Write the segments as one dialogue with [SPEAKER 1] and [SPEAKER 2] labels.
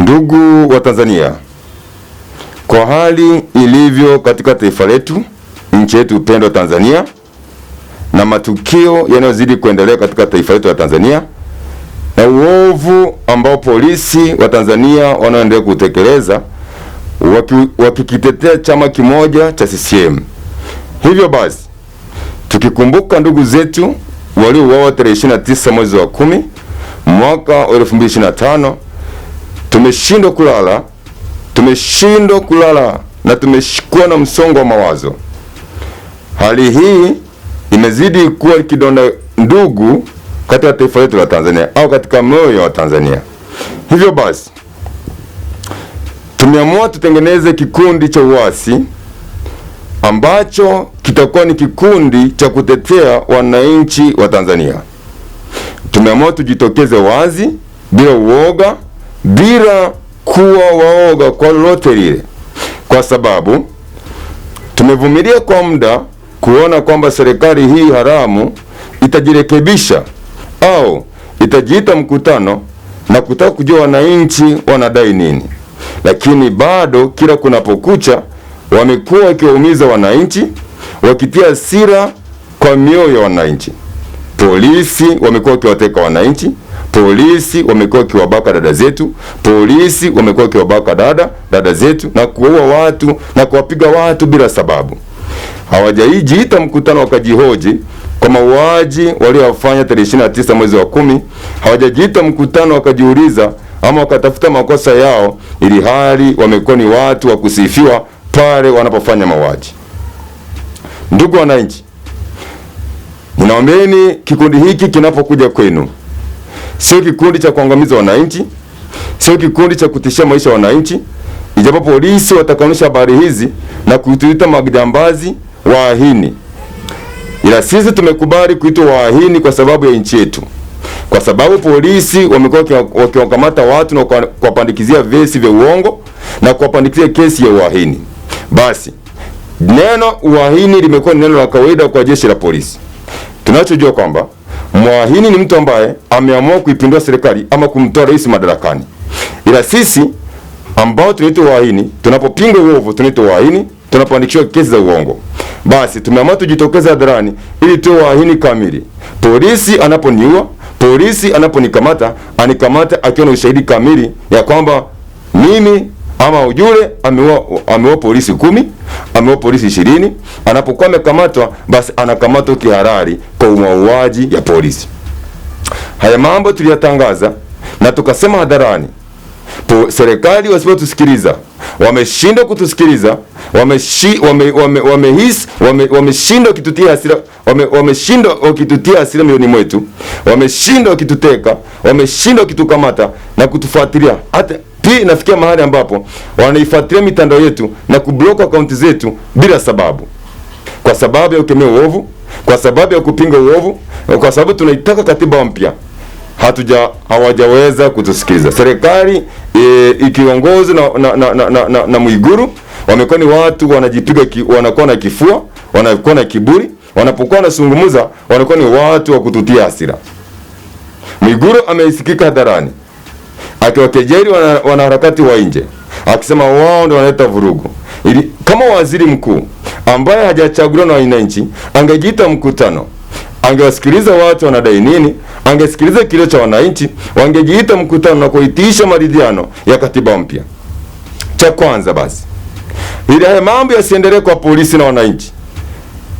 [SPEAKER 1] Ndugu wa Tanzania, kwa hali ilivyo katika taifa letu, nchi yetu pendwa Tanzania, na matukio yanayozidi kuendelea katika taifa letu la Tanzania, na uovu ambao polisi wa Tanzania wanaendelea kutekeleza wakikitetea chama kimoja cha CCM. Hivyo basi, tukikumbuka ndugu zetu waliouawa tarehe 29 mwezi wa 10 mwaka wa 2025, tumeshindwa kulala na tumeshikwa na msongo wa mawazo. Hali hii imezidi kuwa kidonda ndugu katika taifa letu la Tanzania au katika moyo wa Tanzania. Hivyo basi, tumeamua tutengeneze kikundi cha uasi ambacho kitakuwa ni kikundi cha kutetea wananchi wa Tanzania. Tumeamua tujitokeze wazi, bila uoga, bila kuwa waoga kwa lolote lile, kwa sababu tumevumilia kwa muda kuona kwamba serikali hii haramu itajirekebisha au itajiita mkutano na kutaka kujua wananchi wanadai nini. Lakini bado kila kunapokucha wamekuwa wakiwaumiza wananchi, wakitia hasira kwa mioyo ya wananchi. Polisi wamekuwa wakiwateka wananchi, polisi wamekuwa wakiwabaka dada zetu, polisi wamekuwa wakiwabaka dada zetu na kuua watu na kuwapiga watu bila sababu. Hawajajiita mkutano wakajihoji kwa mauaji waliofanya tarehe 29 mwezi wa 10. Hawajajiita mkutano wakajiuliza ama wakatafuta makosa yao, ili hali wamekuwa ni watu wa kusifiwa pale wanapofanya mauaji. Ndugu wananchi, ninaombeni kikundi hiki kinapokuja kwenu, sio kikundi cha kuangamiza wananchi, sio kikundi cha kutishia maisha ya wananchi. Ijapo polisi watakanisha habari hizi na kutuita majambazi, waahini, ila sisi tumekubali kuitwa waahini kwa sababu ya nchi yetu, kwa sababu polisi wamekuwa wakiwakamata watu na kuwapandikizia vesi vya uongo na kuwapandikizia kesi ya uahini. Basi neno uahini limekuwa neno la kawaida kwa jeshi la polisi. Tunachojua kwamba muahini ni mtu ambaye ameamua kuipindua serikali ama kumtoa rais madarakani. Ila sisi ambao tunaitwa waahini, tunapopinga uovu tunaitwa waahini, tunapandikishwa kesi za uongo. Basi tumeamua tujitokeze hadharani ili tuwe waahini kamili. Polisi anaponiua, polisi anaponikamata, anikamata akiwa na ushahidi kamili ya kwamba mimi ama ujule ameua polisi 10, ameua polisi 20. Anapokuwa amekamatwa, basi anakamatwa kihalali kwa mauaji ya polisi. Haya mambo tuliyatangaza na tukasema hadharani. Serikali wasipotusikiliza, wameshindwa kutusikiliza, wameshindwa kitutia hasira, wameshindwa wakitutia hasira milioni mwetu, wameshindwa kituteka, wameshindwa kitukamata na kutufuatilia. Hata pia nafikia mahali ambapo wanaifuatilia mitandao yetu na kublock akaunti zetu bila sababu, kwa sababu ya kukemea uovu, kwa sababu ya kupinga uovu, kwa sababu tunaitaka katiba mpya. Hawajaweza kutusikiliza. Serikali ikiongozwa na Mwiguru, wamekuwa ni watu wanajipiga, wanakuwa na kifua, wanakuwa na kiburi, wanapokuwa wanazungumza wanakuwa ni watu wa kututia hasira. Mwiguru ameisikika hadharani akiwakejeli wanaharakati wa nje, akisema wao ndio wanaleta vurugu. Ili kama waziri mkuu ambaye hajachaguliwa na wananchi angejiita mkutano, angewasikiliza watu wanadai nini, angesikiliza kilio cha wananchi, wangejiita mkutano na kuitisha maridhiano ya katiba mpya. Cha kwanza basi, ili haya mambo yasiendelee kwa polisi na wananchi,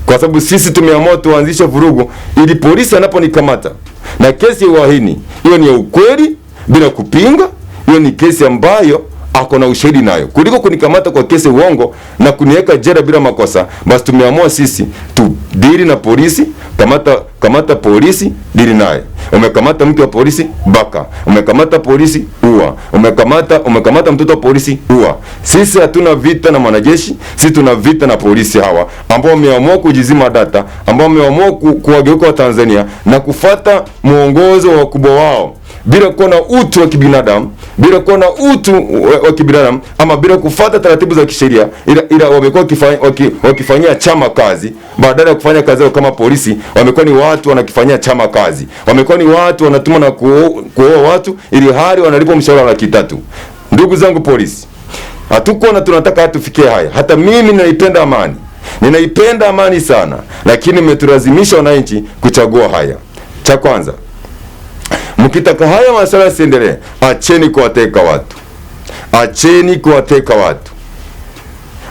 [SPEAKER 1] kwa sababu sisi tumeamua tuanzishe vurugu ili polisi anaponikamata na kesi ya uhaini, hiyo ni ya ukweli bila kupinga, hiyo ni kesi ambayo ako na ushahidi nayo, kuliko kunikamata kwa kesi uongo na kuniweka jela bila makosa. Basi tumeamua sisi tudili na polisi. Kamata polisi, dili naye. Umekamata mtu wa polisi, baka. Umekamata polisi, ua. Umekamata mtoto wa polisi, ua. Sisi hatuna vita na mwanajeshi, sisi tuna vita na polisi hawa ambao wameamua kujizima data, ambao wameamua kuwageuka wa Tanzania na kufata muongozo wa wakubwa wao bila kuwa na utu wa kibinadamu, bila kuwa na utu wa kibinadamu, ama bila kufuata taratibu za kisheria, ila wamekuwa wakifanyia chama kazi badala ya kufanya kazi yao kama polisi. Wamekuwa ni watu wanakifanyia chama kazi, wamekuwa ni watu wanatuma na kuoa watu ili hali wanalipa mshahara wa 300. Ndugu zangu polisi, hatukuona tunataka tufikie haya. Hata mimi ninaipenda amani. Ninaipenda amani sana, lakini mmetulazimisha wananchi kuchagua haya. Cha kwanza, mkitaka haya masuala yasiendelee, acheni kuwateka watu. Acheni kuwateka watu.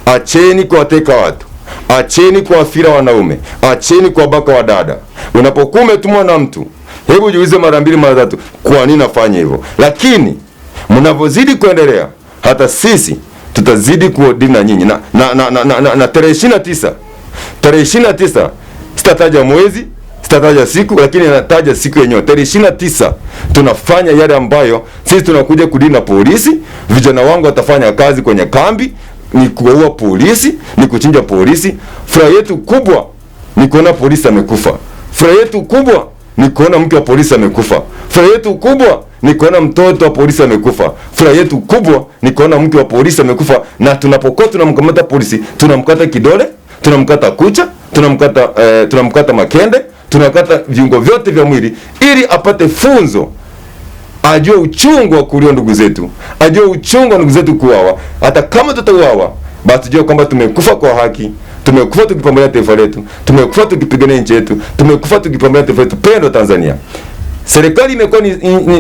[SPEAKER 1] Acheni kuwateka watu. Acheni kuwafira wanaume. Acheni kuwabaka wadada. Unapokuwa umetumwa na mtu, hebu jiulize mara mbili mara tatu, kwa nini nafanya hivyo? Lakini mnapozidi kuendelea, hata sisi tutazidi kuodini na nyinyi. Na tarehe 29 sitataja mwezi, sitataja siku, lakini nataja siku yenyewe. Tarehe 29 tunafanya yale ambayo sisi tunakuja kudini na polisi. Vijana wangu watafanya kazi kwenye kambi, ni kuua polisi, ni kuchinja polisi. Furaha yetu kubwa ni kuona polisi amekufa. Furaha yetu kubwa ni kuona mke wa polisi amekufa. Furaha yetu kubwa ni kuona mtoto wa polisi amekufa. Furaha yetu kubwa ni kuona mke wa polisi amekufa. Na tunapokuwa tunamkamata polisi, tunamkata kidole, tunamkata kucha, tunamkata makende, tunakata viungo vyote vya mwili, ili apate funzo, ajue uchungu wa kulia ndugu zetu, ajue uchungu wa ndugu zetu kuuawa. Hata kama tutauawa, basi tujue kwamba tumekufa kwa haki, tumekufa tukipambania taifa letu, tumekufa tukipigania nchi yetu, tumekufa tukipambania taifa letu pendwa Tanzania. Serikali imekuwa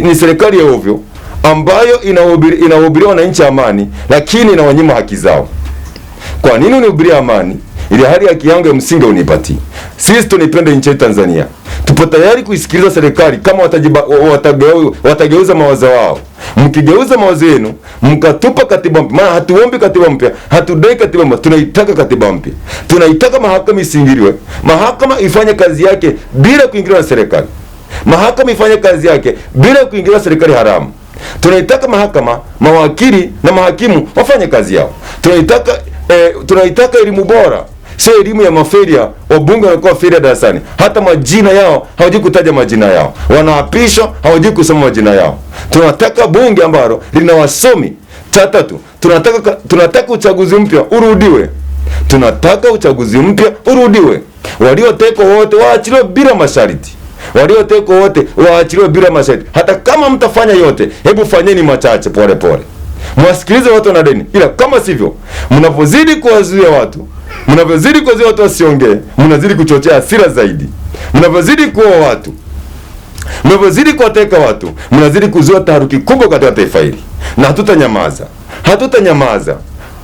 [SPEAKER 1] ni serikali ya ovyo ambayo inahubiria wananchi amani, lakini inawanyima haki zao. Kwa nini unihubiria amani ili hali haki yangu ya msingi unipati? Sisi tunipenda nchi yetu Tanzania. Tupo tayari kuisikiliza serikali kama watageuza mawazo wao. Mkigeuza mawazo yenu, mkatupa katiba mpya. Maana hatuombi katiba mpya, hatudai katiba mpya, tunaitaka katiba mpya. Tunaitaka mahakama isingiliwe. Mahakama ifanye kazi yake bila kuingiliwa na serikali. Mahakama ifanye kazi yake bila kuingiliwa serikali haramu. Tunaitaka mahakama, mawakili na mahakimu wafanye kazi yao. Tunaitaka elimu bora, sio elimu ya maferia. Wabunge wanakuwa feria darasani, hata majina yao hawajui kutaja majina yao, wanaapishwa hawajui kusoma majina yao. Tunataka bunge ambalo lina wasomi. Tatu, tunataka uchaguzi mpya urudiwe. Tunataka uchaguzi mpya urudiwe. Waliotekwa wote waachiliwe bila masharti. Waliotekwa wote waachiliwe bila masharti. Hata kama mtafanya yote, hebu fanyeni machache pole pole. Mwasikilize watu na deni. Ila kama sivyo, mnapozidi kuwazuia watu, wasiongee, mnazidi kuchochea hasira zaidi. Mnapozidi kuua watu, mnapozidi kuwateka watu, mnazidi kuzua taharuki kubwa katika taifa hili. Na hatutanyamaza.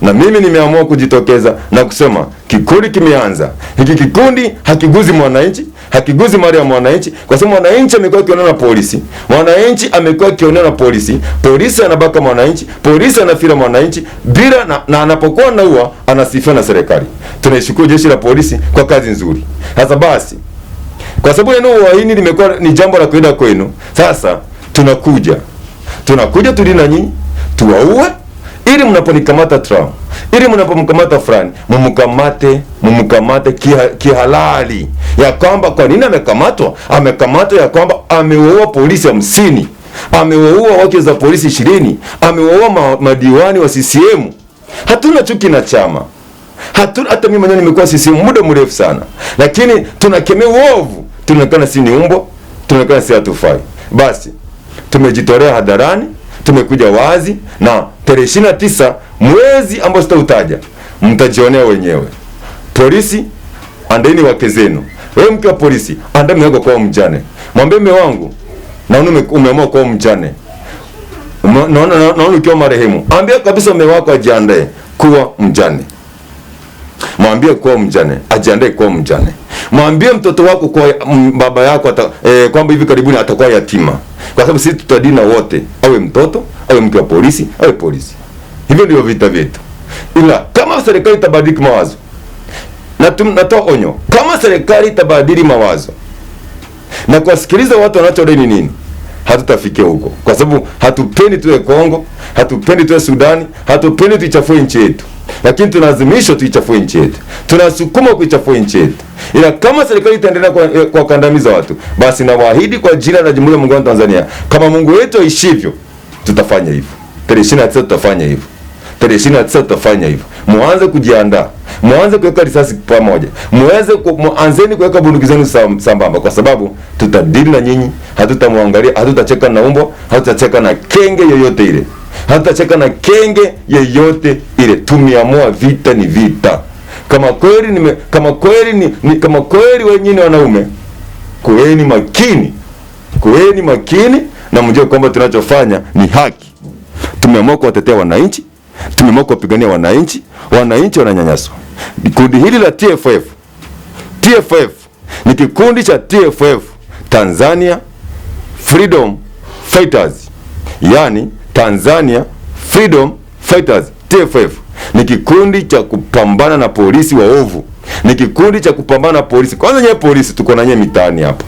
[SPEAKER 1] Na mimi nimeamua kujitokeza na kusema kikundi kimeanza. Hiki kikundi hakiguzi mwananchi, hakiguzi mali ya mwananchi, kwa sababu mwananchi amekuwa akionana na polisi. Mwananchi amekuwa akionana na polisi. Polisi anabaka mwananchi, polisi anafira mwananchi bila na anapokuwa anaua anasifiwa na serikali. Tunaishukuru jeshi la polisi kwa kazi nzuri. Sasa basi, kwa sababu neno uhaini limekuwa ni jambo la kawaida kwenu, sasa tunakuja tulini na nyinyi, tuwaue, ili mnaponikamata Trump, ili mnapomkamata fulani, mumkamate kihalali. Ya kwamba kwa nini amekamatwa? Amekamatwa ya kwamba amewaua polisi 50, amewaua wake za polisi 20, amewaua madiwani wa CCM. Hatuna chuki na chama. Hata mimi mwenyewe nimekuwa CCM muda mrefu sana. Lakini tunakemea uovu. Tunaonekana si ni umbo, tunaonekana si hatufai. Basi tumejitolea hadharani, tumekuja wazi, na tarehe 29 mwezi ambao sitautaja, mtajionea wenyewe. Polisi, andeni wake zenu. Wewe mke wa polisi, andaa mume wako kwa mjane. Mwambie mume wangu, naona umeamua kwa mjane. Naona ukiwa marehemu. Ambia kabisa mume wako ajiandae kuwa mjane. Mwambie kuwa mjane, ajiandae kuwa mjane. Mwambie mtoto wako kwa baba yako kwamba hivi karibuni atakuwa yatima. Kwa sababu sisi tutadina wote, awe mtoto, awe mke wa polisi, awe polisi. Hivyo ndio vita vyetu. Ila kama serikali itabadili mawazo, na natoa onyo, kama serikali itabadili mawazo na kuwasikiliza watu wanachodai nini, hatutafikia huko. Kwa sababu hatupendi tuwe Kongo, hatupendi tuwe Sudani, hatupendi tuichafue nchi yetu. Lakini tunalazimishwa tuichafue nchi yetu. Tunasukuma kuichafua nchi yetu. Ila kama serikali itaendelea kwa kandamiza watu, basi nawaahidi kwa jina la Jamhuri ya Muungano wa Tanzania, kama Mungu wetu aishivyo, tutafanya hivyo. Tarehe 29 tutafanya hivyo. Tarehe 29 tutafanya hivyo. Muanze kujiandaa. Muanze kuweka risasi pamoja. Muanzeni kuweka bunduki zenu sambamba, kwa sababu tutadili na nyinyi, hatutamwangalia, hatutacheka na umbo, hatutacheka na kenge yoyote ile. hatutacheka na kenge yeyote ile. Tumeamua vita ni vita. Kama kweli wenyewe wanaume, kuweni makini na mjue kwamba tunachofanya ni haki. Tumeamua kuwatetea wananchi, tumeamua kuwapigania wananchi. Wananchi wananyanyaswa. Kundi hili la TFF ni kikundi cha TFF, Tanzania Freedom Fighters, yani Tanzania Freedom Fighters. TFF ni kikundi cha kupambana na polisi waovu, ni kikundi cha kupambana na polisi. Kwanza nyewe polisi tuko na nyewe mitaani hapa,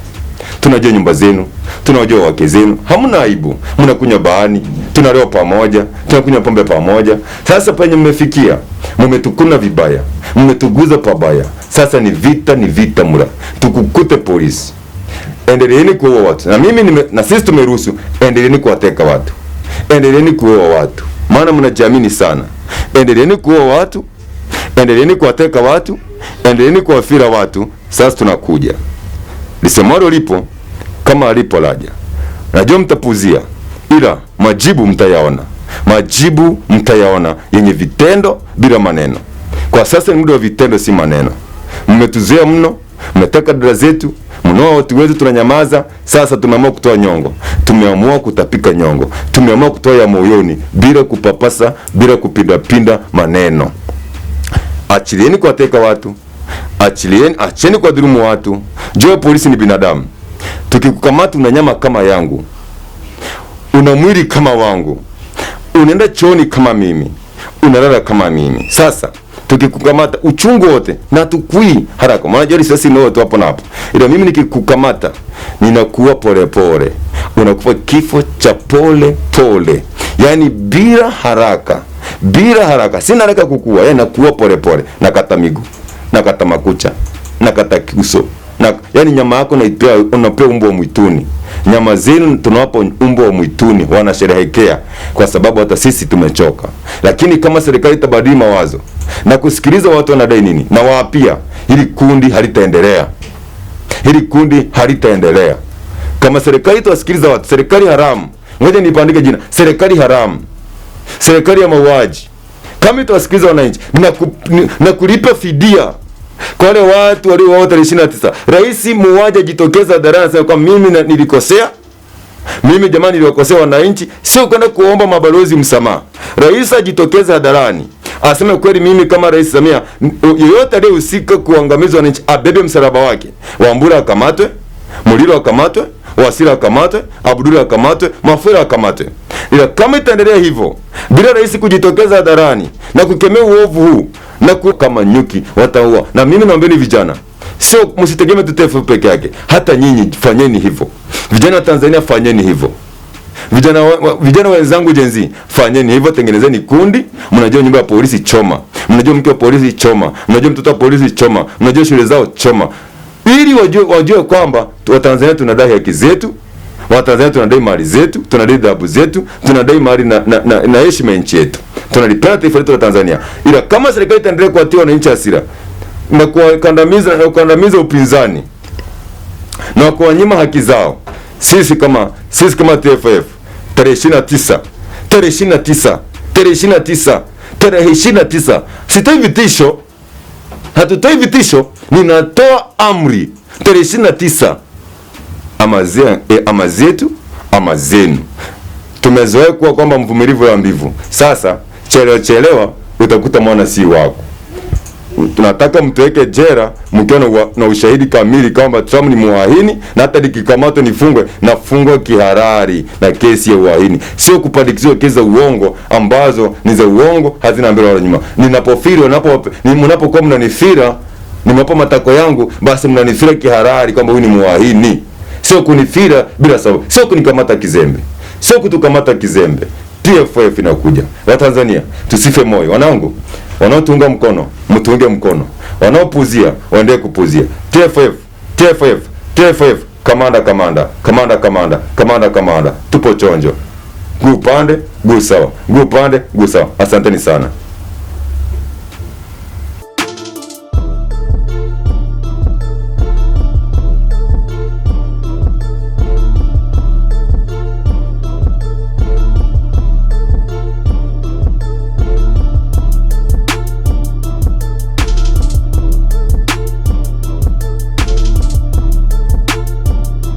[SPEAKER 1] tunajua nyumba zenu, tunajua wake zenu, hamna aibu, mnakunywa bahani, tunaleo pamoja, tunakunywa pombe pamoja. Sasa penye mmefikia, mmetukuna vibaya, mmetuguza pabaya. Sasa ni vita mura. Tukukute polisi. Endeleeni kuua watu. Na mimi na sisi tumeruhusu, endeleeni kuwateka watu. Endeleeni kuua watu. Maana mnajiamini sana. Endeleeni kuua watu. Endeleeni kuwateka watu. Endeleeni kuwafira watu. Sasa tunakuja. Lisemalo lipo kama alipo laja. Najua mtapuzia, ila majibu mtayaona yenye vitendo bila maneno. Kwa sasa ni muda wa vitendo, si maneno. Mmetuzoea mno, mmetaka dada zetu, mnoa watu wetu, tunanyamaza. Sasa tumeamua kutoa nyongo, tumeamua kutapika nyongo, tumeamua kutoa ya moyoni, bila kupapasa, bila kupinda maneno. Achilieni kuwateka watu, acheni kwa dhulumu watu. Jua polisi ni binadamu. Tukikukamata una nyama kama yangu, una mwili kama wangu, unaenda chooni kama mimi, unalala kama mimi. Sasa tukikukamata uchungu wote na tukui haraka. Maana jari sasa ni watu hapo na hapo. Ila mimi nikikukamata ninakuwa pole. Unakufa kifo cha pole. Yaani bila haraka. Sina haraka kukua, yaani nakuwa pole. Nakata miguu, nakata makucha, nakata kiuso. Yaani nyama yako unapewa umbo wa mwituni. Nyama zenu tunawapa umbo wa mwituni, wanasherehekea kwa sababu hata sisi tumechoka. Lakini kama serikali itabadili mawazo na kusikiliza watu wanadai nini, na waapia, hili kundi halitaendelea. Kama serikali itawasikiliza watu, serikali haramu. Ngoja nipandike jina, serikali haramu. Serikali ya mauaji. Kama itawasikiliza wananchi na kulipa fidia kwa wale watu waliouawa 29. Rais muuaji ajitokeza hadharani anasema kwa mimi nilikosea. Mimi jamani niliwakosea wananchi, sio kwenda kuomba mabalozi msamaha. Rais ajitokeza hadharani aseme kweli, mimi kama Rais Samia, yeyote aliyehusika kuangamiza wananchi abebe msalaba wake. Wambura akamatwe, Muliro akamatwe, Wasira akamatwe, Abdullah akamatwe, Mafura akamatwe. Ila kama itaendelea hivyo bila rais kujitokeza hadharani na kukemea uovu huu, na kama nyuki wataua. Na mimi naombeni vijana, sio msitegemee TFF peke yake, hata nyinyi fanyeni hivyo. Vijana wa Tanzania fanyeni hivyo. Vijana wenzangu Gen Z fanyeni hivyo, tengenezeni kundi. Mnajua nyumba ya polisi choma, mnajua mke wa polisi choma, mnajua mtoto wa polisi choma, mnajua shule zao choma, ili wajue kwamba Watanzania tunadai haki zetu, Watanzania tunadai mali zetu, tunadai dhahabu zetu, tunadai mali na heshima nchi yetu. Tunalipenda taifa letu la Tanzania. Ila kama serikali itaendelea kuwatia wananchi hasira na kuwakandamiza upinzani na kuwanyima haki zao, sisi kama TFF tarehe 29 sitoi vitisho, hatutoi vitisho, ninatoa amri. Tarehe 29 ama zetu ama zenu. Tumezoea kuwa kwamba mvumilivu wa mbivu. Sasa chelewa utakuta mwana si wako. Tunataka mtuweke jela mkiwa na ushahidi kamili kwamba Trump ni muahini, na hata nikikamatwa nafungwa kiharari na kesi ya uahini. Sio kupandikizwa kesi za uongo ambazo ni za uongo, hazina mbele wala nyuma. Mnapokuwa mnanifira, nimewapa matako yangu, basi mnanifira kiharari kwamba huyu ni muahini. Sio kunifira bila sababu, sio kunikamata kizembe, sio kutukamata kizembe. TFF inakuja. Watanzania tusife moyo. Wanangu, wanaotunga mkono mtuunge mkono, wanaopuzia waendelee kupuzia. TFF kamanda, tupo chonjo. Guu pande, guu sawa. Asanteni sana.